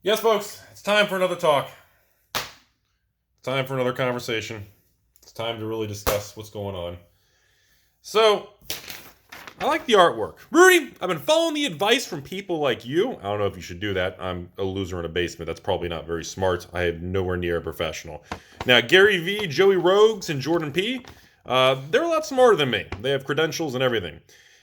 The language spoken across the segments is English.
Yes, folks, it's time for another talk. It's time for another conversation. It's time to really discuss what's going on. So, I like the artwork. Rudy, I've been following the advice from people like you. I don't know if you should do that. I'm a loser in a basement. That's probably not very smart. I am nowhere near a professional. Now, Gary V, Joey Rogues, and Jordan P, they're a lot smarter than me. They have credentials and everything.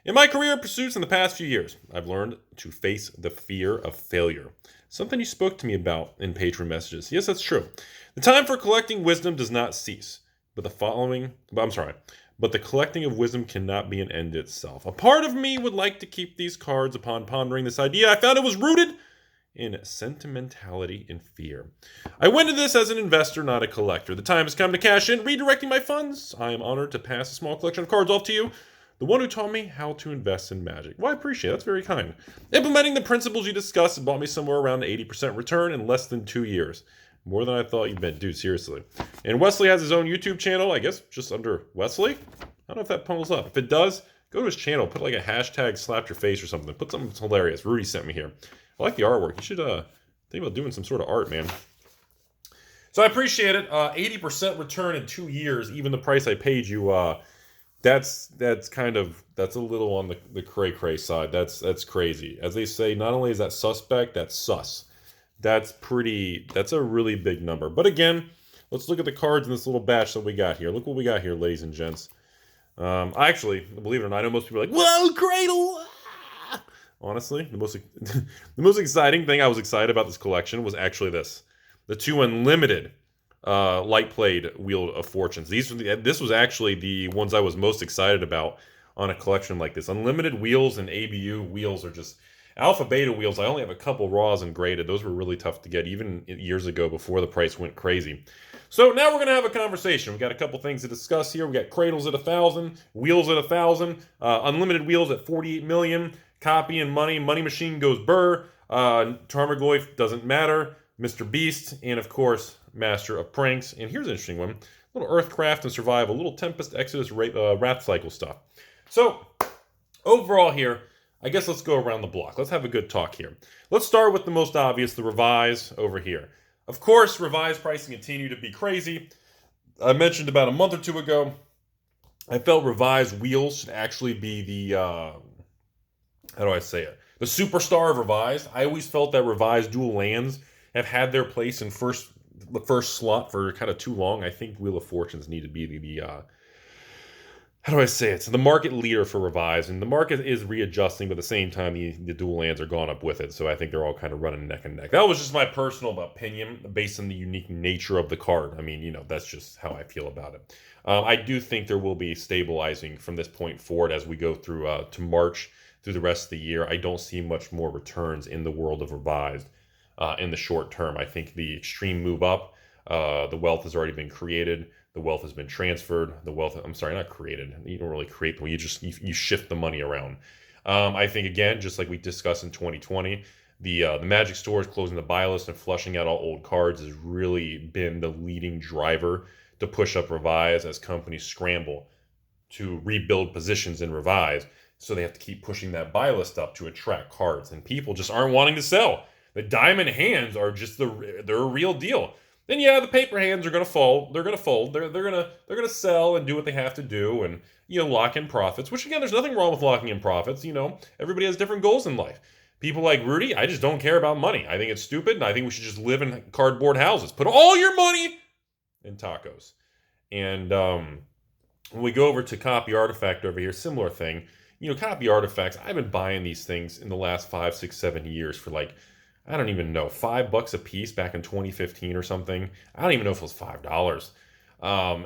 In my career pursuits in the past few years, I've learned to face the fear of failure. Something you spoke to me about in Patron messages. Yes, that's true. The time for collecting wisdom does not cease, but the collecting of wisdom cannot be an end itself. A part of me would like to keep these cards upon pondering this idea. I found it was rooted in sentimentality and fear. I went into this as an investor, not a collector. The time has come to cash in, redirecting my funds. I am honored to pass a small collection of cards off to you, the one who taught me how to invest in magic. Well, I appreciate it. That's very kind. Implementing the principles you discussed bought me somewhere around an 80% return in less than 2 years. More than I thought you'd bet. Dude, seriously. And Wesley has his own YouTube channel, I guess just under Wesley. I don't know if that pulls up. If it does, go to his channel. Put like a hashtag slapped your face or something. Put something that's hilarious. Rudy sent me here. I like the artwork. You should think about doing some sort of art, man. So I appreciate it. 80% return in 2 years. Even the price I paid you, that's a little on the cray-cray side. That's crazy. As they say, not only is that suspect, that's sus. That's a really big number. But again, let's look at the cards in this little batch that we got here. Look what we got here, ladies and gents. Actually, believe it or not, I know most people are like, whoa, Cradle! Honestly, the most exciting thing I was excited about this collection was actually this. The 2 unlimited light played Wheel of Fortunes. This was actually the ones I was most excited about on a collection like this. Unlimited wheels and ABU wheels are just alpha beta wheels. I only have a couple raws and graded. Those were really tough to get even years ago before the price went crazy. So now we're going to have a conversation. We got a couple things to discuss here. We got cradles at 1,000, wheels at 1,000, unlimited wheels at 48 million, copy and money machine goes burr, Tarmogoyf doesn't matter, Mr. Beast, and of course, Master of Pranks. And here's an interesting one. A little Earthcraft and Survival, a little Tempest Exodus Wrath Cycle stuff. So, overall here, I guess let's go around the block. Let's have a good talk here. Let's start with the most obvious, the Revise over here. Of course, Revise pricing continued to be crazy. I mentioned about a month or two ago, I felt Revise wheels should actually be the, how do I say it? The superstar of Revise. I always felt that Revise dual lands have had their place in the first slot for kind of too long. I think Wheel of Fortunes need to be the how do I say it? So the market leader for Revise, and the market is readjusting, but at the same time, the dual lands are gone up with it. So I think they're all kind of running neck and neck. That was just my personal opinion based on the unique nature of the card. I mean, that's just how I feel about it. I do think there will be stabilizing from this point forward as we go through to March through the rest of the year. I don't see much more returns in the world of Revised in the short term. I think the extreme move up, the wealth has already been created. The wealth has been transferred. Not created. You don't really create, you shift the money around. I think, again, just like we discussed in 2020, the Magic stores closing the buy list and flushing out all old cards has really been the leading driver to push up Revise as companies scramble to rebuild positions in Revise. So they have to keep pushing that buy list up to attract cards. And people just aren't wanting to sell. The diamond hands are just they're a real deal. Then yeah, the paper hands are going to fall. They're going to fold. They're going to sell and do what they have to do and lock in profits. Which again, there's nothing wrong with locking in profits. Everybody has different goals in life. People like Rudy, I just don't care about money. I think it's stupid, and I think we should just live in cardboard houses. Put all your money in tacos. And when we go over to Copy Artifact over here, similar thing. Copy Artifacts. I've been buying these things in the last 5, 6, 7 years for like, I don't even know, $5 a piece back in 2015 or something. I don't even know if it was $5.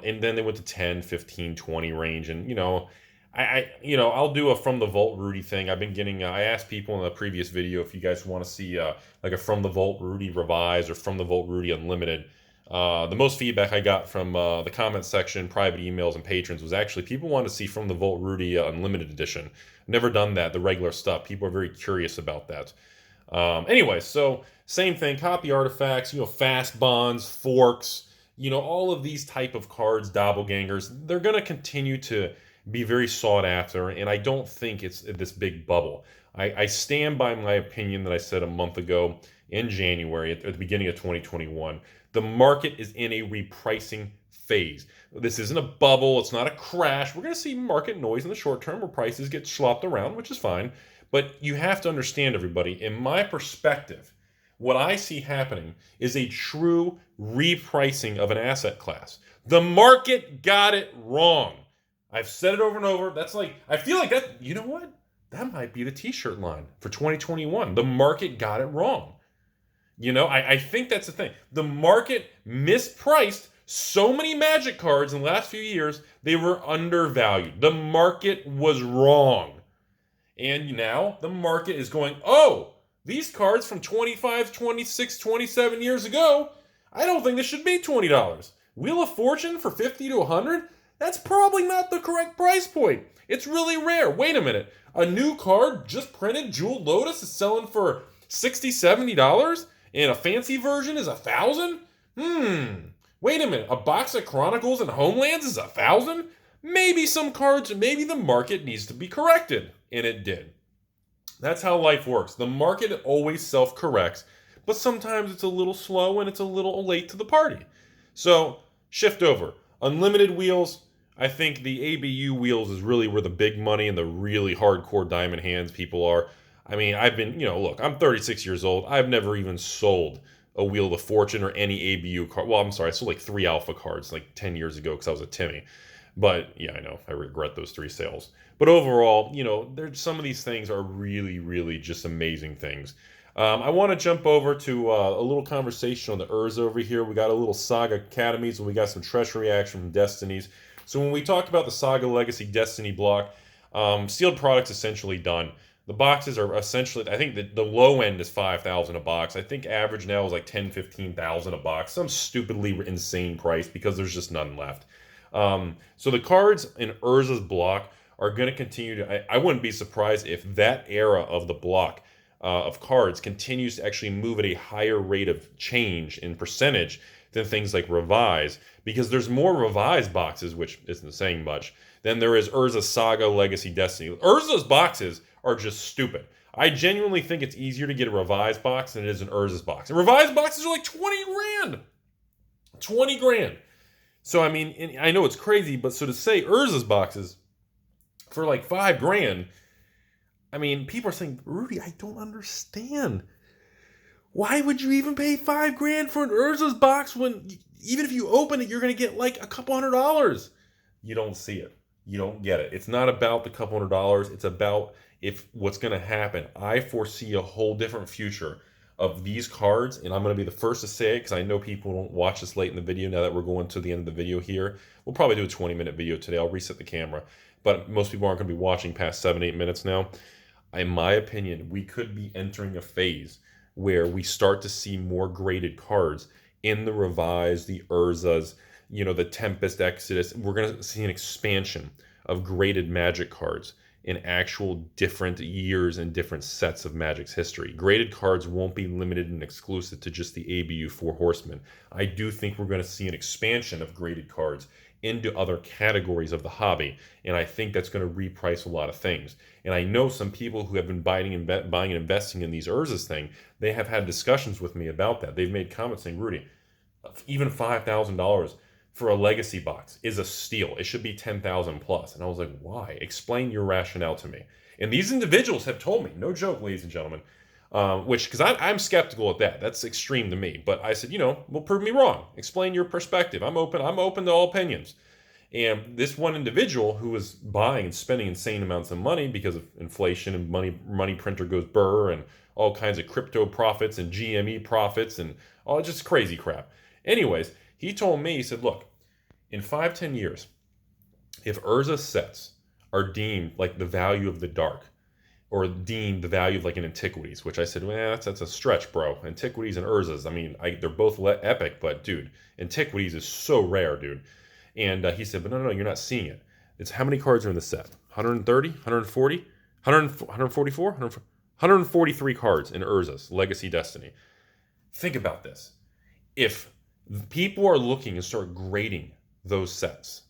And then they went to 10, 15, 20 range. And, I'll do a From the Vault Rudy thing. I've been getting, I asked people in the previous video if you guys want to see like a From the Vault Rudy Revise or From the Vault Rudy Unlimited. The most feedback I got from the comment section, private emails, and patrons was actually people want to see From the Vault Rudy Unlimited Edition. Never done that, the regular stuff. People are very curious about that. Anyway, so same thing, Copy Artifacts, fast bonds, forks, all of these type of cards, doppelgangers, they're going to continue to be very sought after, and I don't think it's this big bubble. I stand by my opinion that I said a month ago in January at the beginning of 2021. The market is in a repricing phase. This isn't a bubble. It's not a crash. We're going to see market noise in the short term where prices get slopped around, which is fine. But you have to understand, everybody, in my perspective, what I see happening is a true repricing of an asset class. The market got it wrong. I've said it over and over. That's like, I feel like that, you know what? That might be the t-shirt line for 2021. The market got it wrong. You know, I think that's the thing. The market mispriced so many Magic cards in the last few years, they were undervalued. The market was wrong. And now the market is going, oh, these cards from 25, 26, 27 years ago, I don't think this should be $20. Wheel of Fortune for 50 to 100? That's probably not the correct price point. It's really rare. Wait a minute. A new card just printed, Jeweled Lotus, is selling for $60, $70? And a fancy version is $1,000? Wait a minute. A box of Chronicles and Homelands is $1,000? Maybe some cards, maybe the market needs to be corrected. And it did. That's how life works. The market always self-corrects, but sometimes it's a little slow and it's a little late to the party. So, shift over. Unlimited wheels. I think the ABU wheels is really where the big money and the really hardcore diamond hands people are. I mean, I've been, look, I'm 36 years old. I've never even sold a Wheel of Fortune or any ABU card. Well, I'm sorry, I sold like 3 Alpha cards like 10 years ago because I was a Timmy. But yeah, I know, I regret those 3 sales. But overall, there's some of these things are really, really just amazing things. I want to jump over to a little conversation on the Urza over here. We got a little Saga Academies, and we got some treasury action from Destinies. So when we talked about the Saga Legacy Destiny block, sealed products essentially done. The boxes are essentially, I think the low end is $5,000 a box. I think average now is like $10,000, $15,000 a box. Some stupidly insane price because there's just none left. So the cards in Urza's block are going to continue to, I wouldn't be surprised if that era of the block of cards continues to actually move at a higher rate of change in percentage than things like Revise, because there's more Revise boxes, which isn't saying much, than there is Urza Saga Legacy Destiny. Urza's boxes are just stupid. I genuinely think it's easier to get a Revise box than it is an Urza's box. And Revise boxes are like 20 grand. 20 grand. So, I mean, I know it's crazy, but so to say Urza's boxes for like 5 grand, I mean, people are saying, Rudy, I don't understand. Why would you even pay 5 grand for an Urza's box when even if you open it, you're going to get like a couple $100? You don't see it. You don't get it. It's not about the couple $100. It's about what's going to happen. I foresee a whole different future of these cards, and I'm going to be the first to say it because I know people don't watch this late in the video now that we're going to the end of the video here. We'll probably do a 20-minute video today. I'll reset the camera, but most people aren't going to be watching past 7-8 minutes now. In my opinion, we could be entering a phase where we start to see more graded cards in the Revise, the Urzas, the Tempest Exodus. We're going to see an expansion of graded Magic cards in actual different years and different sets of Magic's history. Graded cards won't be limited and exclusive to just the ABU 4 Horsemen. I do think we're going to see an expansion of graded cards into other categories of the hobby, and I think that's going to reprice a lot of things. And I know some people who have been buying and investing in these Urzas thing, they have had discussions with me about that. They've made comments saying, Rudy, even $5,000 for a legacy box is a steal. It should be $10,000 plus. And I was like, why? Explain your rationale to me. And these individuals have told me, no joke, ladies and gentlemen, because I'm skeptical at that. That's extreme to me. But I said, well, prove me wrong. Explain your perspective. I'm open to all opinions. And this one individual who was buying and spending insane amounts of money because of inflation and money printer goes burr and all kinds of crypto profits and GME profits and all just crazy crap. Anyways, he told me, he said, look, in 5-10 years, if Urza sets are deemed like the value of the dark, or deemed the value of like an Antiquities, which I said, well, that's a stretch, bro. Antiquities and Urzas, I mean, they're both epic, but dude, Antiquities is so rare, dude. And he said, but no, you're not seeing it. It's how many cards are in the set? 130, 140, 144, 143 cards in Urza's Legacy Destiny. Think about this. If people are looking and start grading those sets,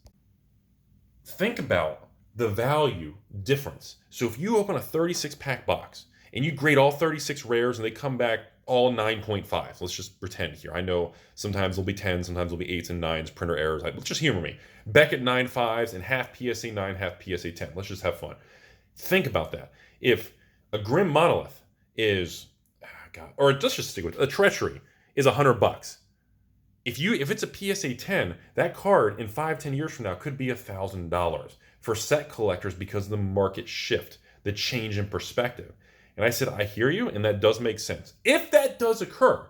think about the value difference. So if you open a 36-pack box and you grade all 36 rares and they come back all 9.5, let's just pretend here. I know sometimes they'll be 10, sometimes they'll be 8s and 9s, printer errors. Let's just humor me. Beckett 9.5s and half PSA 9, half PSA 10. Let's just have fun. Think about that. If a Grim Monolith is, or let's just stick with it, a Treachery is $100. If it's a PSA 10, that card in 5-10 years from now could be $1,000 for set collectors because of the market shift, the change in perspective. And I said, I hear you, and that does make sense. If that does occur,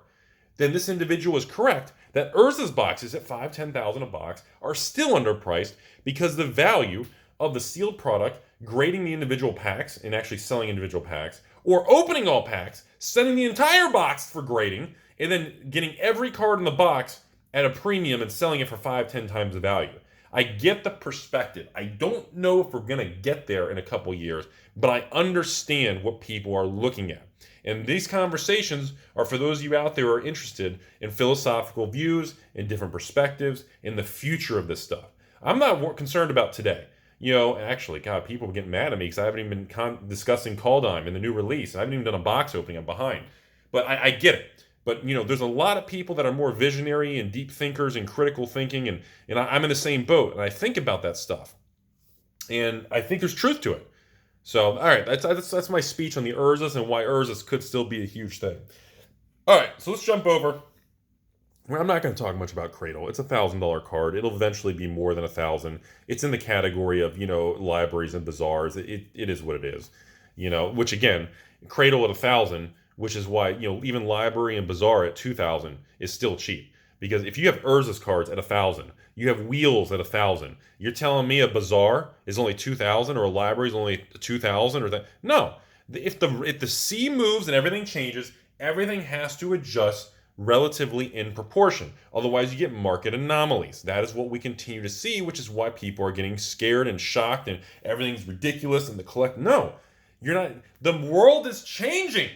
then this individual is correct that Urza's boxes at $5,000, $10,000 a box are still underpriced because the value of the sealed product, grading the individual packs and actually selling individual packs, or opening all packs, sending the entire box for grading, and then getting every card in the box at a premium and selling it for 5-10 times the value. I get the perspective. I don't know if we're going to get there in a couple years, but I understand what people are looking at. And these conversations are for those of you out there who are interested in philosophical views and different perspectives in the future of this stuff. I'm not concerned about today. Actually, God, people are getting mad at me because I haven't even been discussing Kaldheim and the new release. I haven't even done a box opening. I'm behind. But I get it. But, there's a lot of people that are more visionary and deep thinkers and critical thinking, and I'm in the same boat, and I think about that stuff. And I think there's truth to it. So, all right, that's my speech on the Urzas and why Urzas could still be a huge thing. All right, so let's jump over. Well, I'm not going to talk much about Cradle. It's a $1,000 card. It'll eventually be more than $1,000. It's in the category of, libraries and bazaars. It is what it is. Which again, Cradle at $1,000, which is why, even library and bazaar at $2,000 is still cheap. Because if you have Urza's cards at $1,000, you have wheels at $1,000. You're telling me a bazaar is only $2,000 or a library is only $2,000 or that? No. If the sea moves and everything changes, everything has to adjust relatively in proportion. Otherwise, you get market anomalies. That is what we continue to see, which is why people are getting scared and shocked and everything's ridiculous and No, you're not. The world is changing.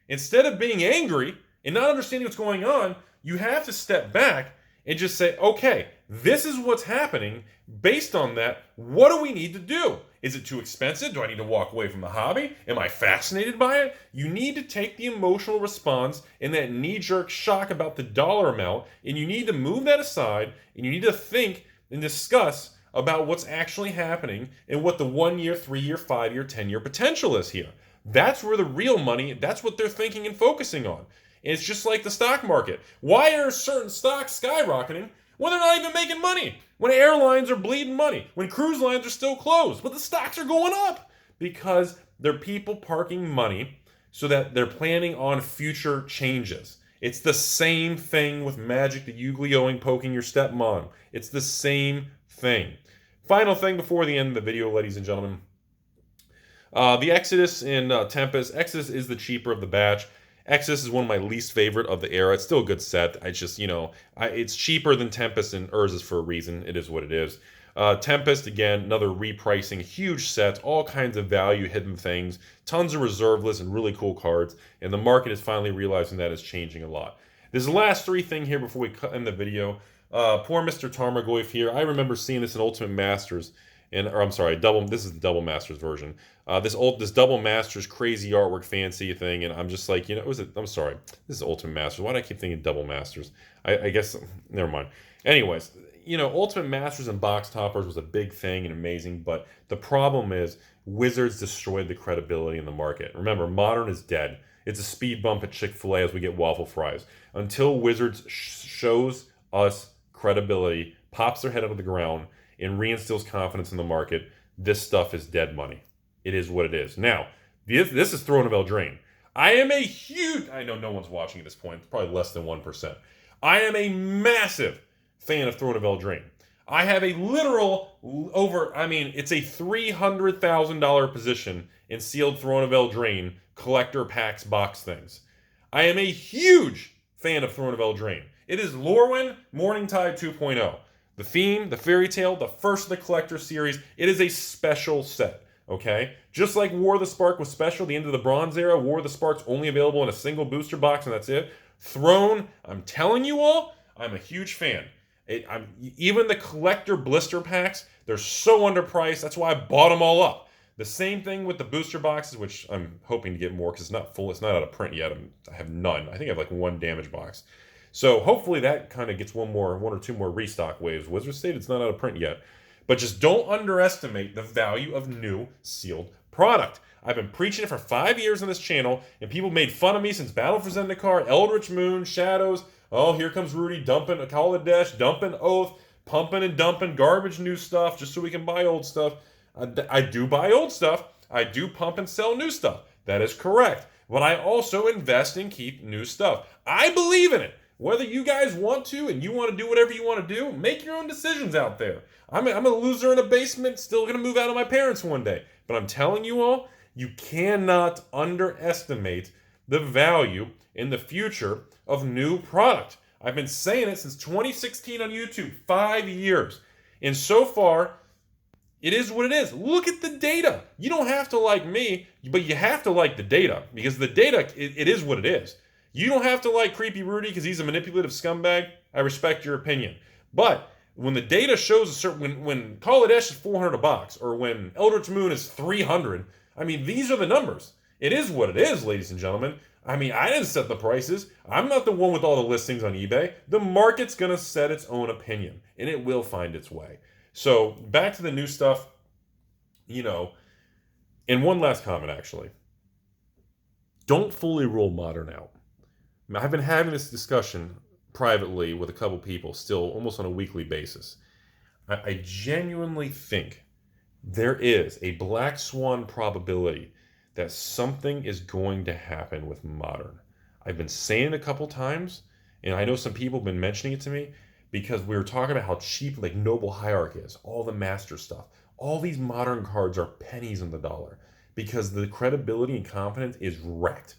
Instead of being angry and not understanding what's going on, you have to step back and just say, okay, this is what's happening. Based on that, what do we need to do? Is it too expensive? Do I need to walk away from the hobby? Am I fascinated by it? You need to take the emotional response and that knee-jerk shock about the dollar amount, and you need to move that aside, and you need to think and discuss about what's actually happening and what the 1-year, 3-year, 5-year, 10-year potential is here. That's where the real money, that's what they're thinking and focusing on. And it's just like the stock market. Why are certain stocks skyrocketing when they're not even making money? When airlines are bleeding money, when cruise lines are still closed, but the stocks are going up because they're people parking money so that they're planning on future changes. It's the same thing with Magic the Yu-Gi-Oh! Poking your stepmom. It's the same thing. Final thing before the end of the video, ladies and gentlemen. The Exodus and Tempest. Exodus is the cheaper of the batch. Exodus is one of my least favorite of the era. It's still a good set. I just, it's cheaper than Tempest and Urza's for a reason. It is what it is. Tempest, again, another repricing, huge set, all kinds of value, hidden things, tons of reserve lists and really cool cards. And the market is finally realizing that is changing a lot. There's the last three thing here before we cut in the video. Poor Mr. Tarmogoyf here. I remember seeing this in Ultimate Masters. This is the Double Masters version. This Double Masters crazy artwork fancy thing, and I'm just like, I'm sorry. This is Ultimate Masters. Why do I keep thinking Double Masters? I guess, never mind. Anyways, Ultimate Masters and box toppers was a big thing and amazing, but the problem is Wizards destroyed the credibility in the market. Remember, Modern is dead. It's a speed bump at Chick-fil-A as we get waffle fries. Until Wizards shows us credibility, pops their head out of the ground, and reinstills confidence in the market, this stuff is dead money. It is what it is. Now, this is Throne of Eldraine. I know no one's watching at this point. It's probably less than 1%. I am a massive fan of Throne of Eldraine. I have a literal it's a $300,000 position in sealed Throne of Eldraine collector packs box things. I am a huge fan of Throne of Eldraine. It is Lorwyn Morningtide 2.0. The theme, the fairy tale, the first of the collector series, it is a special set, okay? Just like War of the Spark was special, the end of the Bronze Era, War of the Spark's only available in a single booster box and that's it. Throne, I'm telling you all, I'm a huge fan. Even the collector blister packs, they're so underpriced. That's why I bought them all up. The same thing with the booster boxes, which I'm hoping to get more because it's not full. It's not out of print yet. I have none. I think I have like one damaged box. So hopefully that kind of gets one or two more restock waves. Wizard State, it's not out of print yet. But just don't underestimate the value of new sealed product. I've been preaching it for 5 years on this channel, and people made fun of me since Battle for Zendikar, Eldritch Moon, Shadows. Oh, here comes Rudy dumping a Kaldheim, dumping Oath, pumping and dumping garbage new stuff just so we can buy old stuff. I do buy old stuff. I do pump and sell new stuff. That is correct. But I also invest and keep new stuff. I believe in it. Whether you guys want to and you want to do whatever you want to do, make your own decisions out there. I'm a loser in a basement, still going to move out of my parents one day. But I'm telling you all, you cannot underestimate the value in the future of new product. I've been saying it since 2016 on YouTube, 5 years. And so far, it is what it is. Look at the data. You don't have to like me, but you have to like the data because the data, it is what it is. You don't have to like Creepy Rudy because he's a manipulative scumbag. I respect your opinion. But when the data shows a certain, when Kaldheim is 400 a box or when Eldritch Moon is 300, I mean, these are the numbers. It is what it is, ladies and gentlemen. I mean, I didn't set the prices. I'm not the one with all the listings on eBay. The market's going to set its own opinion, and it will find its way. So back to the new stuff, and one last comment, actually. Don't fully rule modern out. I've been having this discussion privately with a couple people still almost on a weekly basis. I genuinely think there is a black swan probability that something is going to happen with modern. I've been saying it a couple times, and I know some people have been mentioning it to me because we were talking about how cheap like Noble Hierarch is, all the master stuff. All these modern cards are pennies on the dollar because the credibility and confidence is wrecked.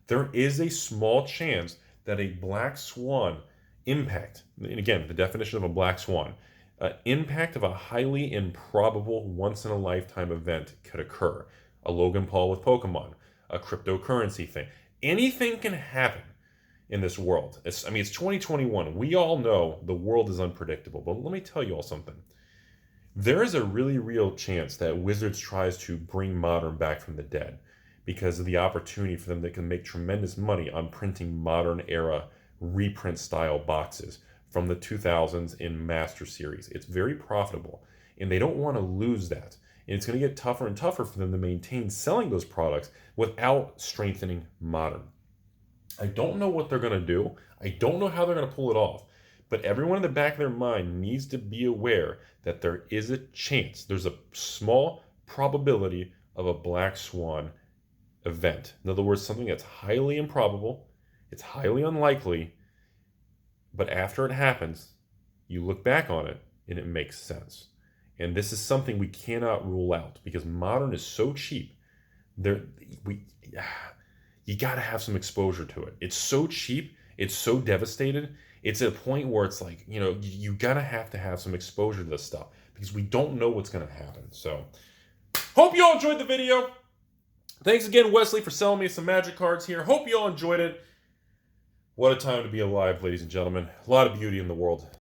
There is a small chance that a black swan impact, and again, the definition of a black swan, impact of a highly improbable once-in-a-lifetime event could occur. A Logan Paul with Pokemon, a cryptocurrency thing. Anything can happen in this world. It's 2021. We all know the world is unpredictable, but let me tell you all something. There is a really real chance that Wizards tries to bring modern back from the dead because of the opportunity for them that can make tremendous money on printing modern era reprint style boxes from the 2000s in Master Series. It's very profitable, and they don't want to lose that. And it's going to get tougher and tougher for them to maintain selling those products without strengthening modern. I don't know what they're going to do. I don't know how they're going to pull it off. But everyone in the back of their mind needs to be aware that there is a chance. There's a small probability of a black swan event. In other words, something that's highly improbable, it's highly unlikely, but after it happens, you look back on it and it makes sense. And this is something we cannot rule out because modern is so cheap. You got to have some exposure to it. It's so cheap. It's so devastated. It's at a point where it's like, you got to have some exposure to this stuff because we don't know what's going to happen. So, hope you all enjoyed the video. Thanks again, Wesley, for selling me some magic cards here. Hope you all enjoyed it. What a time to be alive, ladies and gentlemen. A lot of beauty in the world.